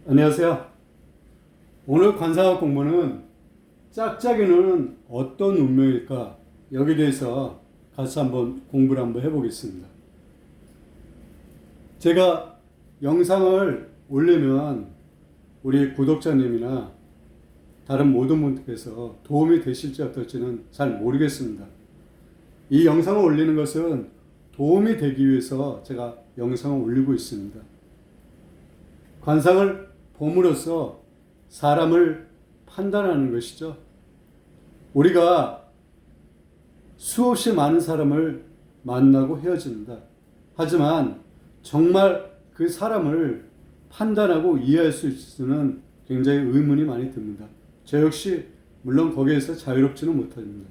안녕하세요. 오늘 관상학 공부는 짝짝이는 어떤 운명일까? 여기에 대해서 같이 한번 공부를 한번 해보겠습니다. 제가 영상을 올리면 우리 구독자님이나 다른 모든 분들께서 도움이 되실지 어떨지는 잘 모르겠습니다. 이 영상을 올리는 것은 도움이 되기 위해서 제가 영상을 올리고 있습니다. 관상을 봄으로써 사람을 판단하는 것이죠. 우리가 수없이 많은 사람을 만나고 헤어집니다. 하지만 정말 그 사람을 판단하고 이해할 수 있을지는 굉장히 의문이 많이 듭니다. 저 역시 물론 거기에서 자유롭지는 못합니다.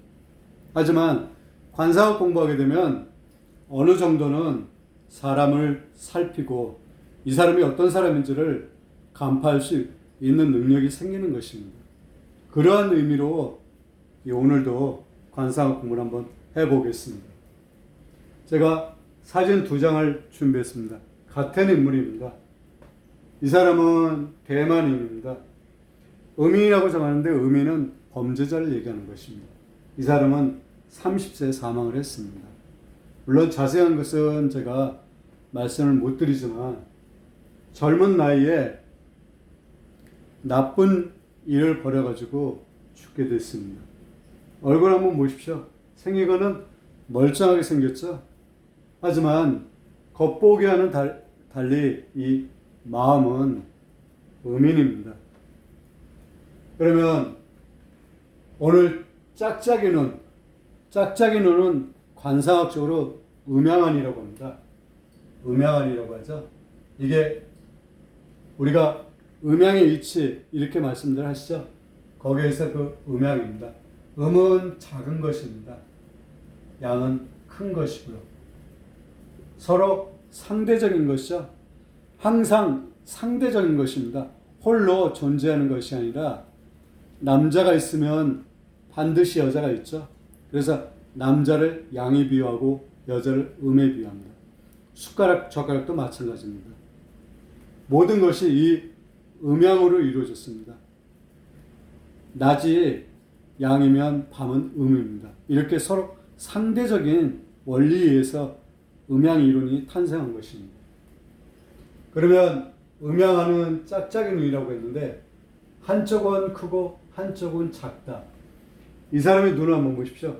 하지만 관상학 공부하게 되면 어느 정도는 사람을 살피고 이 사람이 어떤 사람인지를 간파할 수 있는 능력이 생기는 것입니다. 그러한 의미로 오늘도 관상학 공부를 한번 해보겠습니다. 제가 사진 2장을 준비했습니다. 같은 인물입니다. 이 사람은 대만인입니다. 음인이라고 정하는데 음인은 범죄자를 얘기하는 것입니다. 이 사람은 30세에 사망을 했습니다. 물론 자세한 것은 제가 말씀을 못 드리지만 젊은 나이에 나쁜 일을 벌여가지고 죽게 됐습니다. 얼굴 한번 보십시오. 생기고는 멀쩡하게 생겼죠. 하지만 겉보기와는 달리 이 마음은 음인입니다. 그러면 오늘 짝짝이 눈은 관상학적으로 음양안이라고 합니다. 음양안이라고 하죠. 이게 우리가 음양의 위치 이렇게 말씀들 하시죠. 거기에서 그 음양입니다. 음은 작은 것입니다. 양은 큰 것이고요. 서로 상대적인 것이죠. 항상 상대적인 것입니다. 홀로 존재하는 것이 아니라 남자가 있으면 반드시 여자가 있죠. 그래서 남자를 양에 비유하고 여자를 음에 비유합니다. 숟가락, 젓가락도 마찬가지입니다. 모든 것이 이 음양으로 이루어졌습니다. 낮이 양이면 밤은 음입니다. 이렇게 서로 상대적인 원리에 의해서 음양 이론이 탄생한 것입니다. 그러면 음양하는 짝짝이 눈이라고 했는데 한쪽은 크고 한쪽은 작다. 이 사람의 눈을 한번 보십시오.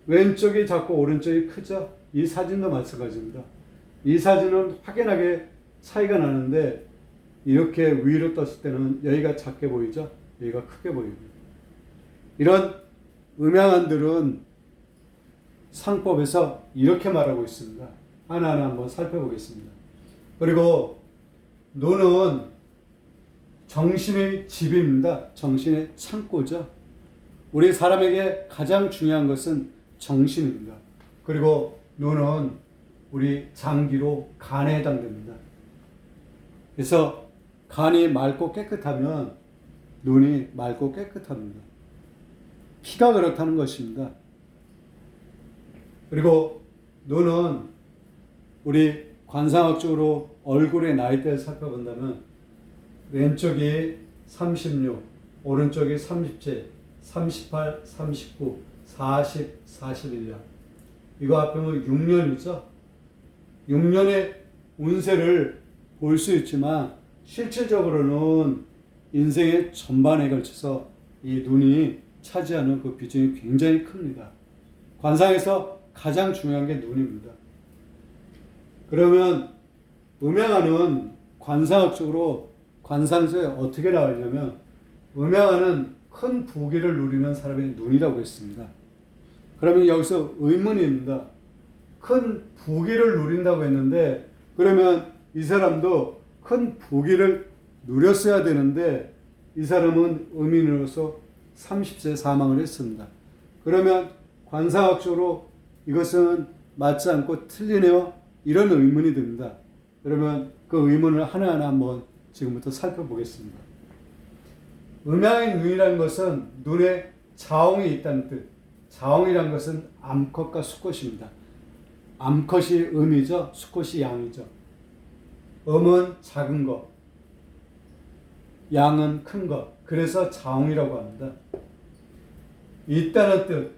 왼쪽이 작고 오른쪽이 크죠? 이 사진도 마찬가지입니다. 이 사진은 확연하게 차이가 나는데 이렇게 위로 떴을 때는 여기가 작게 보이죠? 여기가 크게 보입니다. 이런 음양안들은 상법에서 이렇게 말하고 있습니다. 하나하나 한번 살펴보겠습니다. 그리고 눈은 정신의 집입니다. 정신의 창고죠. 우리 사람에게 가장 중요한 것은 정신입니다. 그리고 눈은 우리 장기로 간에 해당됩니다. 그래서 간이 맑고 깨끗하면 눈이 맑고 깨끗합니다. 피가 그렇다는 것입니다. 그리고 눈은 우리 관상학적으로 얼굴의 나이대를 살펴본다면 왼쪽이 36, 오른쪽이 37, 38, 39, 40, 41년. 이거 합하면 6년이죠. 6년의 운세를 볼 수 있지만 실질적으로는 인생의 전반에 걸쳐서 이 눈이 차지하는 그 비중이 굉장히 큽니다. 관상에서 가장 중요한 게 눈입니다. 그러면 음양안은 관상학적으로 관상서에 어떻게 나와 있냐면 음양안은 큰 부귀를 누리는 사람의 눈이라고 했습니다. 그러면 여기서 의문입니다. 큰 부귀를 누린다고 했는데 그러면 이 사람도 큰 부귀를 누렸어야 되는데 이 사람은 음인으로서 30세에 사망을 했습니다. 그러면 관상학적으로 이것은 맞지 않고 틀리네요. 이런 의문이 듭니다. 그러면 그 의문을 하나하나 한번 지금부터 살펴보겠습니다. 음양의 눈이라는 것은 눈에 자홍이 있다는 뜻. 자홍이라는 것은 암컷과 수컷입니다. 암컷이 음이죠. 수컷이 양이죠. 음은 작은 것, 양은 큰 것. 그래서 자웅이라고 합니다. 있다는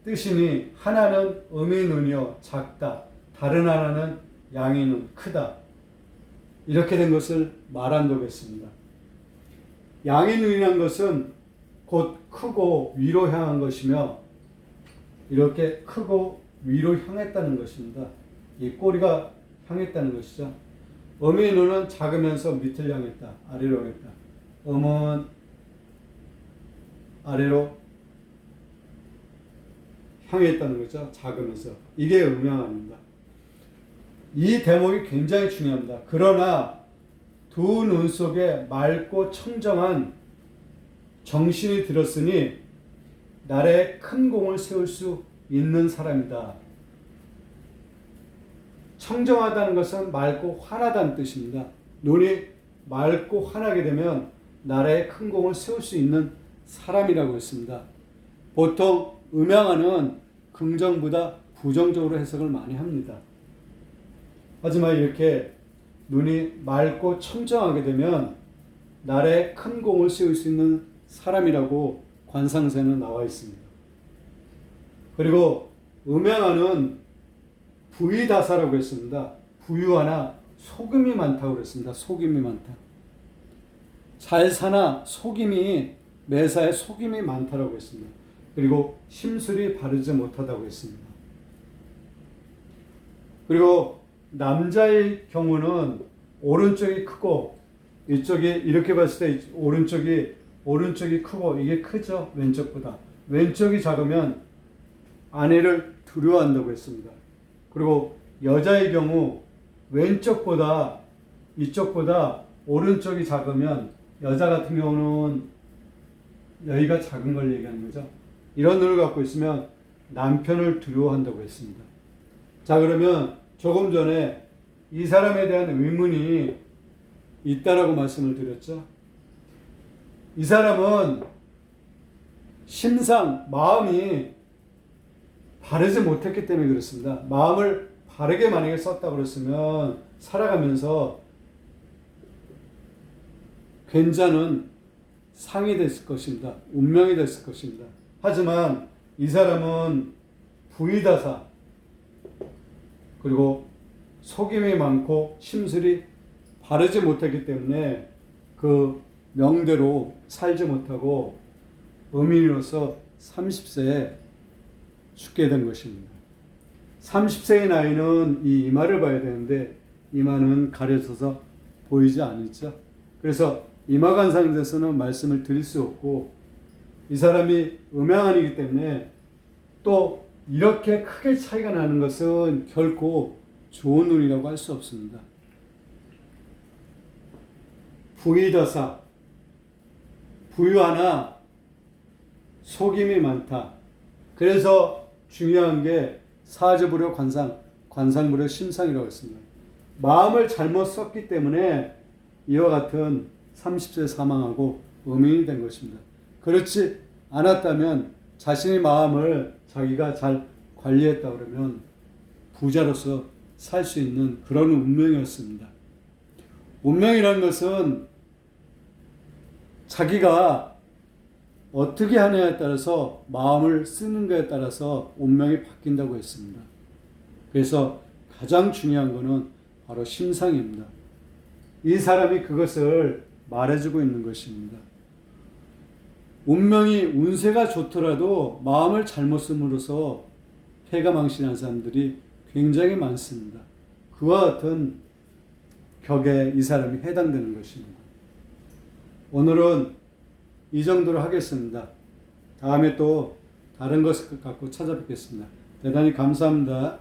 뜻이니 하나는 음의 눈이요 작다. 다른 하나는 양의 눈 크다. 이렇게 된 것을 말한다고 했습니다. 양의 눈이란 것은 곧 크고 위로 향한 것이며 이렇게 크고 위로 향했다는 것입니다. 이 꼬리가 향했다는 것이죠. 음의 눈은 작으면서 밑을 향했다. 아래로 향했다. 음은 아래로 향했다는 거죠. 작으면서. 이게 음양아입니다. 이 대목이 굉장히 중요합니다. 그러나 두 눈 속에 맑고 청정한 정신이 들었으니 나라에 큰 공을 세울 수 있는 사람이다. 청정하다는 것은 맑고 환하다는 뜻입니다. 눈이 맑고 환하게 되면 나라에 큰 공을 세울 수 있는 사람이라고 했습니다. 보통 음양아는 긍정보다 부정적으로 해석을 많이 합니다. 하지만 이렇게 눈이 맑고 청정하게 되면 나라에 큰 공을 세울 수 있는 사람이라고 관상세는 나와 있습니다. 그리고 음양아는 부의다사라고 했습니다. 부유하나 속임이 많다고 그랬습니다. 속임이 많다. 잘 사나 속임이 매사에 속임이 많다라고 했습니다. 그리고 심술이 바르지 못하다고 했습니다. 그리고 남자의 경우는 오른쪽이 크고 이쪽이 이렇게 봤을 때 오른쪽이 크고 이게 크죠. 왼쪽보다. 왼쪽이 작으면 아내를 두려워한다고 했습니다. 그리고 여자의 경우 왼쪽보다 이쪽보다 오른쪽이 작으면 여자 같은 경우는 여기가 작은 걸 얘기하는 거죠. 이런 눈을 갖고 있으면 남편을 두려워한다고 했습니다. 자, 그러면 조금 전에 이 사람에 대한 의문이 있다라고 말씀을 드렸죠. 이 사람은 심상, 마음이 바르지 못했기 때문에 그렇습니다. 마음을 바르게 만약에 썼다고 그랬으면 살아가면서 괜찮은 상이 됐을 것입니다. 운명이 됐을 것입니다. 하지만 이 사람은 부의다사 그리고 속임이 많고 심술이 바르지 못했기 때문에 그 명대로 살지 못하고 어민으로서 30세에 죽게 된 것입니다. 30세의 나이는 이 이마를 봐야 되는데 이마는 가려져서 보이지 않죠. 그래서 이마관상에서는 말씀을 드릴 수 없고 이 사람이 음양아이기 때문에 또 이렇게 크게 차이가 나는 것은 결코 좋은 눈이라고 할 수 없습니다. 부의다사, 부유하나 속임이 많다. 그래서 중요한 게 사주불효 관상, 관상불효 심상이라고 했습니다. 마음을 잘못 썼기 때문에 이와 같은 30세에 사망하고 음인이 된 것입니다. 그렇지 않았다면 자신의 마음을 자기가 잘 관리했다 그러면 부자로서 살 수 있는 그런 운명이었습니다. 운명이라는 것은 자기가 어떻게 하느냐에 따라서 마음을 쓰는 것에 따라서 운명이 바뀐다고 했습니다. 그래서 가장 중요한 것은 바로 심상입니다. 이 사람이 그것을 말해주고 있는 것입니다. 운명이 운세가 좋더라도 마음을 잘못 씀으로써 폐가 망신한 사람들이 굉장히 많습니다. 그와 같은 격에 이 사람이 해당되는 것입니다. 오늘은 이 정도로 하겠습니다. 다음에 또 다른 것을 갖고 찾아뵙겠습니다. 대단히 감사합니다.